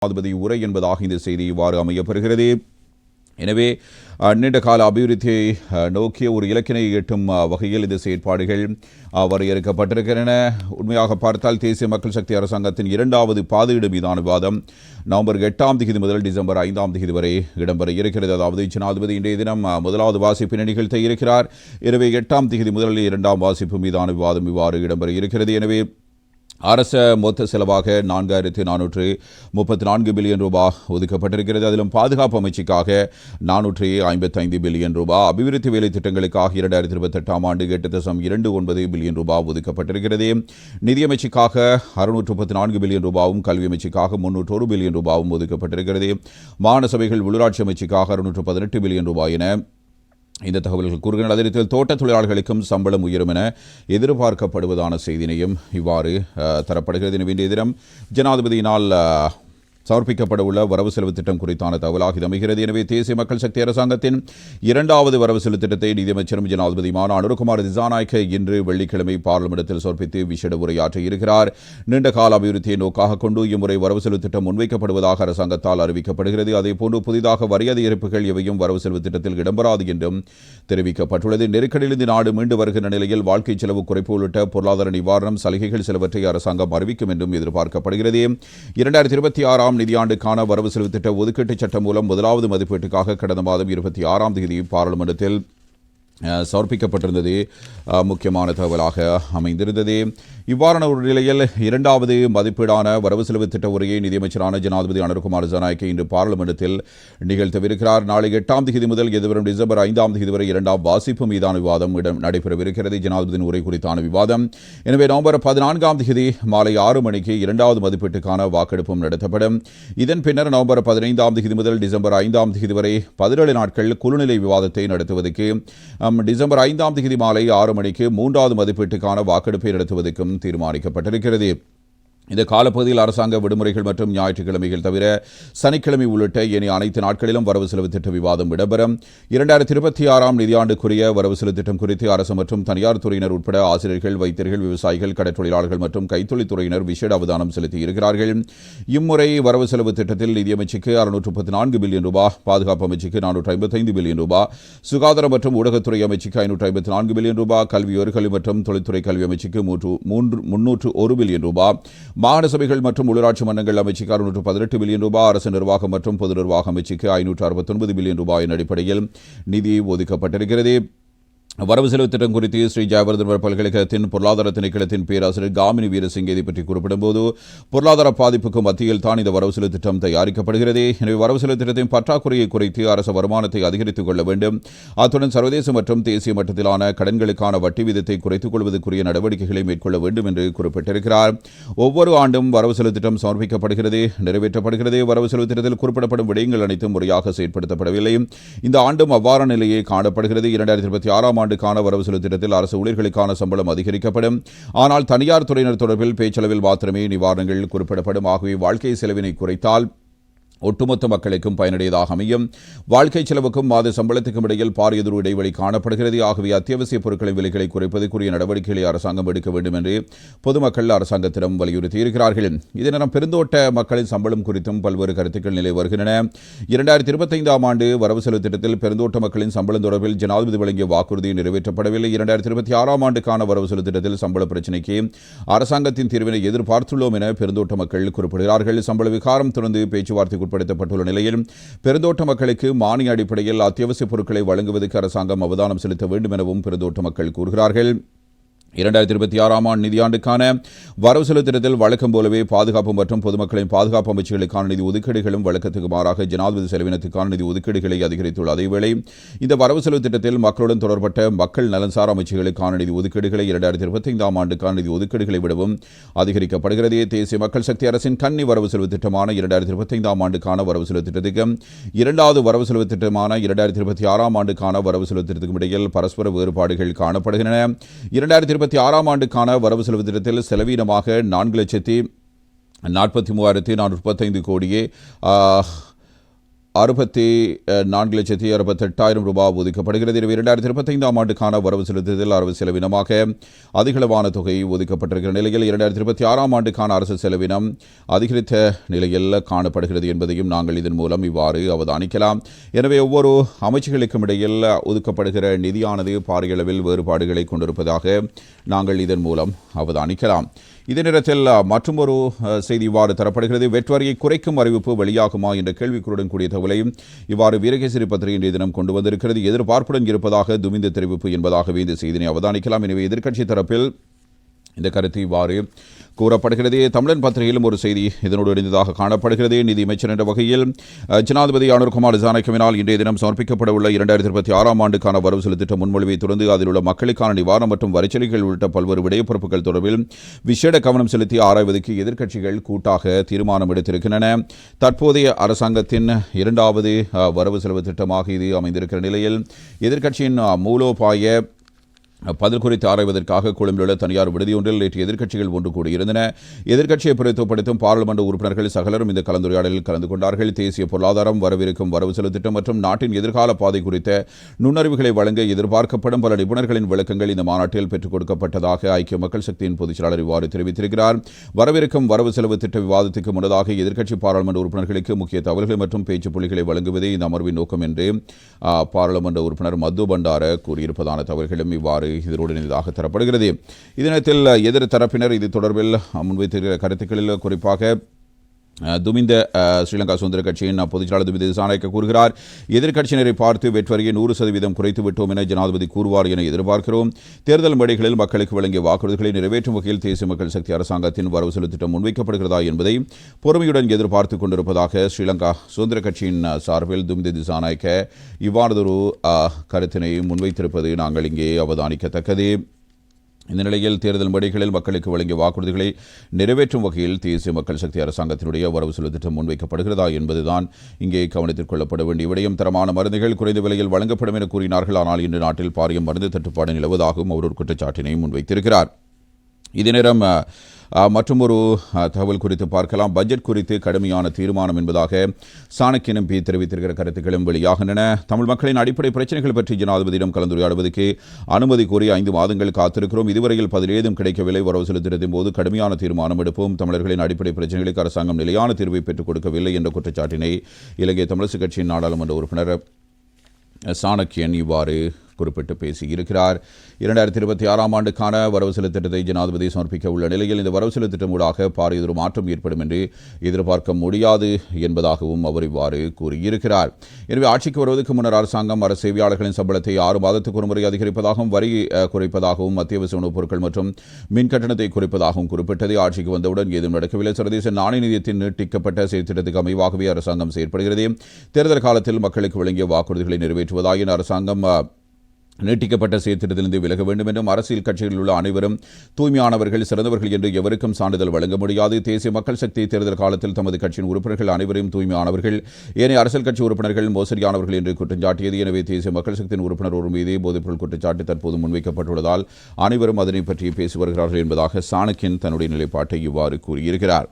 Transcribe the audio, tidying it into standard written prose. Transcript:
ஜனாதிபதி உரை என்பதாக இந்த செய்தி இவ்வாறு அமையப்பெறுகிறது. எனவே நீண்டகால அபிவிருத்தியை நோக்கிய ஒரு இலக்கினை எட்டும் வகையில் இந்த செயற்பாடுகள் வரையறுக்கப்பட்டிருக்கின்றன. உண்மையாக பார்த்தால் தேசிய மக்கள் சக்தி அரசாங்கத்தின் இரண்டாவது பாதையிடு மீதான விவாதம் நவம்பர் 8 முதல் டிசம்பர் 5 வரை இடம்பெற இருக்கிறது. அதாவது ஜனாதிபதி இன்றைய தினம் முதலாவது வாசிப்பினை நிகழ்த்த இருக்கிறார். எனவே 8 முதல் 2ஆம் வாசிப்பு மீதான விவாதம் இவ்வாறு இடம்பெற இருக்கிறது. எனவே அரச மொத்த செலவாக 4434 பில்லியன் ரூபாய் ஒதுக்கப்பட்டிருக்கிறது. அதிலும் பாதுகாப்பு அமைச்சுக்காக 455 பில்லியன் ரூபாய், அபிவிருத்தி வேலை திட்டங்களுக்காக 2028ஆம் ஆண்டு 8.29 பில்லியன் ரூபாய் ஒதுக்கப்பட்டிருக்கிறது. நிதியமைச்சுக்காக 634 பில்லியன் ரூபாயும், கல்வி அமைச்சுக்காக 301 பில்லியன் ரூபாயும் ஒதுக்கப்பட்டிருக்கிறது. மாகாண சபைகள் உள்ளூராட்சி அமைச்சுக்காக 618 பில்லியன் ரூபாய் என இந்த தகவல்கள் கூறுகின்றன. அதில் தோட்ட தொழிலாளர்களுக்கும் சம்பளம் உயரும் என எதிர்பார்க்கப்படுவதான செய்தினையும் இவ்வாறு தரப்படுகிறது. எனவே இன்றைய தினம் ஜனாதிபதியினால் சமர்ப்பிக்கப்பட உள்ள வரவு செலவு திட்டம் குறித்தான தகவலாக இது அமைகிறது. எனவே தேசிய மக்கள் சக்தி அரசாங்கத்தின் இரண்டாவது வரவு செலவு திட்டத்தை நிதியமைச்சரும் ஜனாதிபதியுமான அனுரகுமார் திசாநாயக்க இன்று வெள்ளிக்கிழமை பார்லிமென்ட்டில் சமர்ப்பித்து விசேட உரையாற்ற இருக்கிறார். நீண்டகால அபிவிருத்தியை நோக்காக கொண்டு இம்முறை வரவு செலவு திட்டம் முன்வைக்கப்படுவதாக அரசாங்கத்தால் அறிவிக்கப்படுகிறது. அதேபோன்று புதிதாக வரி அதிகரிப்புகள் எவையும் வரவு செலவு திட்டத்தில் இடம்பெறாது என்றும் தெரிவிக்கப்பட்டுள்ளது. நெருக்கடியிலிருந்து நாடு மீண்டு வருகின்ற நிலையில் வாழ்க்கை செலவு குறைப்பு உள்ளிட்ட பொருளாதார நிவாரணம், சலுகைகள் சிலவற்றை அரசாங்கம் அறிவிக்கும் என்றும் எதிர்பார்க்கப்படுகிறது. 2026ஆம் நிதியாண்டுக்கான வரவு செலவு திட்ட ஒதுக்கீட்டு சட்டம் மூலம் முதலாவது மதிப்பீட்டுக்காக கடந்த மாதம் 26 பாராளுமன்றத்தில் சமர்ப்பிக்கப்பட்டிருந்தது முக்கியமான தகவலாக அமைந்திருந்தது. இவ்வாறான ஒரு நிலையில் இரண்டாவது மதிப்பீடான வரவு செலவு திட்ட உரையை நிதியமைச்சரான ஜனாதிபதி அனுரகுமார் திசாநாயக்க இன்று பாராளுமன்றத்தில் நிகழ்த்தவிருக்கிறார். நாளை 8 முதல் எதிர்வரும் டிசம்பர் 5 வரை 2ஆம் வாசிப்பு மீதான விவாதம் நடைபெறவிருக்கிறது. ஜனாதிபதியின் உரை குறித்தான விவாதம். எனவே நவம்பர் 14 மாலை 6 மணிக்கு இரண்டாவது மதிப்பீட்டுக்கான வாக்கெடுப்பும் நடத்தப்படும். இதன் பின்னர் நவம்பர் 15 முதல் டிசம்பர் 5 வரை 17 நாட்கள் குழுநிலை விவாதத்தை நடத்துவதற்கு டிசம்பர் 5 மாலை 6 மணிக்கு மூன்றாவது மதிப்பீட்டுக்கான வாக்கெடுப்பை நடத்துவதற்கும் தீர்மானிக்கப்பட்டிருக்கிறது. இந்த காலப்பகுதியில் அரசாங்க விடுமுறைகள் மற்றும் ஞாயிற்றுக்கிழமைகள் தவிர சனிக்கிழமை உள்ளிட்ட ஏனைய அனைத்து நாட்களிலும் வரவு செலவு திட்ட விவாதம் இடம்பெறும். 2026ஆம் நிதியாண்டுக்குரிய வரவு செலவு திட்டம் குறித்து அரசு மற்றும் தனியார் துறையினர் உட்பட ஆசிரியர்கள், வைத்தியர்கள், விவசாயிகள், கடற்றொழிலாளர்கள் மற்றும் கைத்தொழில் துறையினர் விசேட அவதானம் செலுத்தியிருக்கிறார்கள். இம்முறை வரவு செலவு திட்டத்தில் நிதியமைச்சுக்கு 634 பில்லியன் ரூபாய், பாதுகாப்பு அமைச்சுக்கு 455 பில்லியன் ரூபாய், சுகாதார மற்றும் ஊடகத்துறை அமைச்சுக்கு 554 பில்லியன் ரூபாய், கல்வி உயர்கல்வி மற்றும் தொழில்துறை கல்வி அமைச்சுக்கு 301 பில்லியன் ரூபாய், மாகாண சபைகள் மற்றும் உள்ளூராட்சி மன்றங்கள் அமைச்சுக்கு 618 பில்லியன் ரூபாய், அரசு நிர்வாகம் மற்றும் பொது நிர்வாக அமைச்சுக்கு 569 பில்லியன் ரூபாயின் அடிப்படையில் நிதி ஒதுக்கப்பட்டிருக்கிறது. வரவு செலவு திட்டம் குறித்து ஸ்ரீ ஜெயவர்தன பல்கலைக்கழகத்தின் பொருளாதார திணைக்களத்தின் பேராசிரியர் காமினி வீரசிங் இதை பற்றி குறிப்பிடும்போது, பொருளாதார பாதிப்புக்கு மத்தியில் தான் இந்த வரவு செலவு திட்டம் தயாரிக்கப்படுகிறது. எனவே வரவு செலவு திட்டத்தின் பற்றாக்குறையை குறைத்து அரசு வருமானத்தை அதிகரித்துக் கொள்ள வேண்டும். அத்துடன் சர்வதேச மற்றும் தேசிய மட்டத்திலான கடன்களுக்கான வட்டி வீதத்தை குறைத்துக் கொள்வதற்குரிய நடவடிக்கைகளை மேற்கொள்ள வேண்டும் என்று குறிப்பிட்டிருக்கிறார். ஒவ்வொரு ஆண்டும் வரவு செலவு திட்டம் சமர்ப்பிக்கப்படுகிறது, நிறைவேற்றப்படுகிறது. வரவு செலவு திட்டத்தில் குறிப்பிடப்படும் விடயங்கள் அனைத்தும் முறையாக செயற்படுத்தப்படவில்லை. இந்த ஆண்டும் அவ்வாறான நிலையே காணப்படுகிறது. 2026ஆம் ஆண்டுக்கான வரவு செலவு திட்டத்தில் அரசு ஊழியர்களுக்கான சம்பளம் அதிகரிக்கப்படும். ஆனால் தனியார் துறையினர் தொடர்பில் பேச்சளவில் மாத்திரமே நிவாரணங்கள் குறிப்பிடப்படும். ஆகவே வாழ்க்கை செலவினை குறைத்தால் ஒட்டுமொத்த மக்களுக்கும் பயனுடையதாக அமையும். வாழ்க்கை செலவுக்கும் மாத சம்பளத்துக்கும் இடையில் பாரியதொரு இடைவெளி காணப்படுகிறது. ஆகவே அத்தியாவசிய பொருட்களின் விலைகளை குறைப்பதற்குரிய நடவடிக்கைகளை அரசாங்கம் எடுக்க வேண்டும் என்று பொதுமக்கள் அரசாங்கத்திடம் வலியுறுத்தியிருக்கிறார்கள். இதே நேரம் பெருந்தோட்ட மக்களின் சம்பளம் குறித்தும் பல்வேறு கருத்துக்கள் நிலை வருகின்றன. 2025ஆம் ஆண்டு வரவு செலவு திட்டத்தில் பெருந்தோட்ட மக்களின் சம்பளம் தொடர்பில் ஜனாதிபதி வழங்கிய வாக்குறுதி நிறைவேற்றப்படவில்லை. 2026ஆம் ஆண்டுக்கான வரவு செலவு திட்டத்தில் சம்பள பிரச்சினைக்கு அரசாங்கத்தின் தீர்வினை எதிர்பார்த்துள்ளோம் என பெருந்தோட்ட மக்கள் குறிப்பிடுகிறார்கள். சம்பள விகாரம் தொடர்ந்து பேச்சுவார்த்தை படுத்தப்பட்டுள்ள நிலையில் பெருந்தோட்ட மக்களுக்கு மானிய அடிப்படையில் அத்தியாவசிய பொருட்களை வழங்குவதற்கு அரசாங்கம் அவதானம் செலுத்த வேண்டும் எனவும் பெருந்தோட்ட மக்கள் கூறுகிறார்கள். 2026ஆம் ஆண்டு நிதியாண்டுக்கான வரவு செலவு திட்டத்தில் வழக்கம் போலவே பாதுகாப்பு மற்றும் பொதுமக்களின் பாதுகாப்பு அமைச்சுகளுக்கான நிதி ஒதுக்கீடுகளும் வழக்கத்துக்கு மாறாக ஜனாதிபதி செலவினத்துக்கான நிதி ஒதுக்கீடுகளை அதிகரித்துள்ள அதேவேளை இந்த வரவு செலவு திட்டத்தில் மக்களுடன் தொடர்பட்ட மக்கள் நலன்சார் அமைச்சுகளுக்கான நிதி ஒதுக்கீடுகளை 2025ஆம் ஆண்டுக்கான நிதி ஒதுக்கீடுகளை விடவும் அதிகரிக்கப்படுகிறது. தேசிய மக்கள் சக்தி அரசின் கன்னி வரவு செலவு திட்டமான 2025ஆம் ஆண்டுக்கான வரவு செலவு திட்டத்துக்கும் இரண்டாவது வரவு செலவு திட்டமான 2026ஆம் ஆண்டுக்கான வரவு செலவு திட்டத்துக்கும் இடையில் பரஸ்பர வேறுபாடுகள் காணப்படுகின்றன. 2026ஆம் ஆண்டுக்கான வரவு செலவு திட்டத்தில் செலவீனமாக 4 லட்சத்தி 43,435 கோடியே 64,68,000 ரூபாய் ஒதுக்கப்படுகிறது. எனவே 2025ஆம் ஆண்டுக்கான வரவு செலுத்துதல் அரசு செலவினமாக அதிகளவான தொகை ஒதுக்கப்பட்டிருக்கிற நிலையில் 2026ஆம் ஆண்டுக்கான அரசு செலவினம் அதிகரித்த நிலையில் காணப்படுகிறது என்பதையும் நாங்கள் இதன் மூலம் இவ்வாறு அவதானிக்கலாம். எனவே ஒவ்வொரு அமைச்சுகளுக்கும் இடையில் ஒதுக்கப்படுகிற நிதியானது பாரிய அளவில் வேறுபாடுகளை கொண்டிருப்பதாக நாங்கள் இதன் மூலம் அவதானிக்கலாம். இதே நேரத்தில் மற்றொரு செய்தி இவ்வாறு தரப்படுகிறது. வெட்வரியை குறைக்கும் அறிவிப்பு வெளியாகுமா என்ற கேள்விக்குறியுடன் கூடிய தகவலையும் இவ்வாறு வீரகேசரி பத்திரிகை இன்றைய தினம் கொண்டு வந்திருக்கிறது. எதிர்பார்ப்புடன் இருப்பதாக துமிந்த தெரிவிப்பு என்பதாகவே இந்த செய்தியை அவதானிக்கலாம். எனவே எதிர்க்கட்சி தரப்பில் இந்த கருத்து இவ்வாறு கூறப்படுகிறது. தமிழன் பத்திரிகையிலும் ஒரு செய்தி இதனோடு இணைந்ததாக காணப்படுகிறது. நிதி அமைச்சர் என்ற வகையில் ஜனாதிபதி அனுர்குமார் திசாநாயக்கவினால் இன்றைய தினம் சமர்ப்பிக்கப்பட உள்ள 2026ஆம் ஆண்டுக்கான வரவு செலுத்திட்ட முன்மொழிவை தொடர்ந்து அதில் உள்ள மக்களுக்கான நிவாரணம் மற்றும் வரிச்சலுகைகள் உள்ளிட்ட பல்வேறு விடயப்பொறுப்புகள் தொடர்பில் விசேட கவனம் செலுத்தி ஆராய்வதற்கு எதிர்க்கட்சிகள் கூட்டாக தீர்மானம் எடுத்திருக்கின்றன. தற்போதைய அரசாங்கத்தின் இரண்டாவது வரவு செலவு திட்டமாக இது அமைந்திருக்கிற நிலையில் எதிர்க்கட்சியின் மூலோபாய பதில் குறித்து ஆராய்வதற்காக கொழும்பில் உள்ள தனியார் விடுதியொன்றில் நேற்று எதிர்க்கட்சிகள் ஒன்று கூடியிருந்தன. எதிர்க்கட்சியை பிரதித்துவப்படுத்தும் பாராளுமன்ற உறுப்பினர்கள் சகலரும் இந்த கலந்துரையாடலில் கலந்து கொண்டார்கள். தேசிய பொருளாதாரம், வரவிருக்கும் வரவு செலவு திட்டம் மற்றும் நாட்டின் எதிர்கால பாதை குறித்த நுண்ணறிவுகளை வழங்க எதிர்பார்க்கப்படும் பல நிபுணர்களின் விளக்கங்கள் இந்த மாநாட்டில் பெற்றுக் கொடுக்கப்பட்டதாக ஐக்கிய மக்கள் சக்தியின் பொதுச் செயலாளர் இவ்வாறு தெரிவித்திருக்கிறார். வரவிருக்கும் வரவு செலவு திட்ட விவாதத்துக்கு முன்னதாக எதிர்க்கட்சி பாராளுமன்ற உறுப்பினர்களுக்கு முக்கிய தகவல்கள் மற்றும் பேச்சு புள்ளிகளை வழங்குவதே இந்த அமர்வின் நோக்கம் என்று பாராளுமன்ற உறுப்பினர் மது பண்டார கூறியிருப்பதான தகவல்களும் இவ்வாறு இதனோடு இணைந்ததாக தரப்படுகிறது. இதனத்தில் எதிர் தரப்பினர் இது தொடர்பில் முன்வைத்திருக்கிற கருத்துக்களில் குறிப்பாக துமிந்த ஸ்ரீலங்கா சுதந்திர கட்சியின் பொதுச்செயலாளர் துமிந்த திசாநாயக்க கூறுகிறார். எதிர்க்கட்சியினரை பார்த்து வெட்வரியை 100% குறைத்து விட்டோம் என ஜனாதிபதி கூறுவார் என எதிர்பார்க்கிறோம். தேர்தல் மேடைகளில் மக்களுக்கு வழங்கிய வாக்குறுதிகளை நிறைவேற்றும் வகையில் தேசிய மக்கள் சக்தி அரசாங்கத்தின் வரவு செலவு திட்டம் முன்வைக்கப்படுகிறதா என்பதை பொறுமையுடன் எதிர்பார்த்துக் கொண்டிருப்பதாக ஸ்ரீலங்கா சுதந்திர கட்சியின் சார்பில் துமிந்த திசாநாயக்க இவ்வாறதொரு கருத்தினை முன்வைத்திருப்பது நாங்கள் இங்கே அவதானிக்கத்தக்கது. இந்த நிலையில் தேர்தல் மேடைகளில் மக்களுக்கு வழங்கிய வாக்குறுதிகளை நிறைவேற்றும் வகையில் தேசிய மக்கள் சக்தி அரசாங்கத்தினுடைய வரவு செலவு திட்டம் முன்வைக்கப்படுகிறதா என்பதுதான் இங்கே கவனத்தில் கொள்ளப்பட வேண்டிய விடயம். தரமான மருந்துகள் குறைந்த விலையில் வழங்கப்படும் என கூறினார்கள். ஆனால் இன்று நாட்டில் பாரிய மருந்து தட்டுப்பாடு நிலவுவதாகவும் அவர் ஒரு குற்றச்சாட்டினை முன்வைத்திருக்கிறார். இதே நேரம் மற்றொரு தகவல் குறித்து பார்க்கலாம். பட்ஜெட் குறித்து கடுமையான தீர்மானம் என்பதாக சாணக்கியன் எம்பி தெரிவித்திருக்கிற கருத்துக்களும் வெளியாகின்றன. தமிழ் மக்களின் அடிப்படை பிரச்சனைகள் பற்றி ஜனாதிபதியிடம் கலந்துரையாடுவதற்கு அனுமதி கோரி 5 மாதங்கள் காத்திருக்கிறோம். இதுவரையில் பதில் ஏதும் கிடைக்கவில்லை. வரவு செலுத்திடத்தின் போது கடுமையான தீர்மானம் எடுப்போம். தமிழர்களின் அடிப்படை பிரச்சனைகளுக்கு அரசாங்கம் நிலையான தீர்வை பெற்றுக் கொடுக்கவில்லை என்ற குற்றச்சாட்டினை இலங்கை தமிழரசுக் கட்சியின் நாடாளுமன்ற உறுப்பினர் சாணக்கியன் இவ்வாறு குறிப்பிட்டு பேசியிருக்கிறார். 2026ஆம் ஆண்டுக்கான வரவு செலவு திட்டத்தை ஜனாதிபதி சமர்ப்பிக்க உள்ள நிலையில் இந்த வரவு செலவு திட்டம் ஊடாக பாரியதொரு மாற்றம் ஏற்படும் என்று எதிர்பார்க்க முடியாது என்பதாகவும் அவர் இவ்வாறு கூறியிருக்கிறார். எனவே ஆட்சிக்கு வருவதற்கு முன்னர் அரசாங்கம் அரசு சேவையாளர்களின் சம்பளத்தை 6 மாதத்துக்கு ஒருமுறை அதிகரிப்பதாகவும் வரி குறைப்பதாகவும் அத்தியாவசிய உணவுப் பொருட்கள் மற்றும் மின் கட்டணத்தை குறைப்பதாகவும் குறிப்பிட்டது. ஆட்சிக்கு வந்தவுடன் ஏதும் நடக்கவில்லை. சர்வதேச நாணய நிதியத்தின் நீட்டிக்கப்பட்ட செயற்திட்டத்துக்கு அமைவாகவே அரசாங்கம் செயற்படுகிறது. தேர்தல் காலத்தில் மக்களுக்கு வழங்கிய வாக்குறுதிகளை நிறைவேற்றுவதாயின் அரசாங்கம் நீட்டிக்கப்பட்ட செயற்திட்டத்திலிருந்து விலக வேண்டும் என்றும் அரசியல் கட்சிகளில் உள்ள அனைவரும் தூய்மையானவர்கள் சிறந்தவர்கள் என்று எவருக்கும் சான்றிதழ் வழங்க முடியாது. தேசிய மக்கள் சக்தி தேர்தல் காலத்தில் தமது கட்சியின் உறுப்பினர்கள் அனைவரும் தூய்மையானவர்கள், ஏனைய அரசியல் கட்சி உறுப்பினர்கள் மோசடியானவர்கள் என்று குற்றஞ்சாட்டியது. எனவே தேசிய மக்கள் சக்தியின் உறுப்பினர் ஒரு மீதே போதைப்பொருள் குற்றச்சாட்டு தற்போது முன்வைக்கப்பட்டுள்ளதால் அனைவரும் அதனை பற்றி பேசி வருகிறார்கள் என்பதாக சாணக்கியன் தன்னுடைய நிலைப்பாட்டை இவ்வாறு கூறியிருக்கிறார்.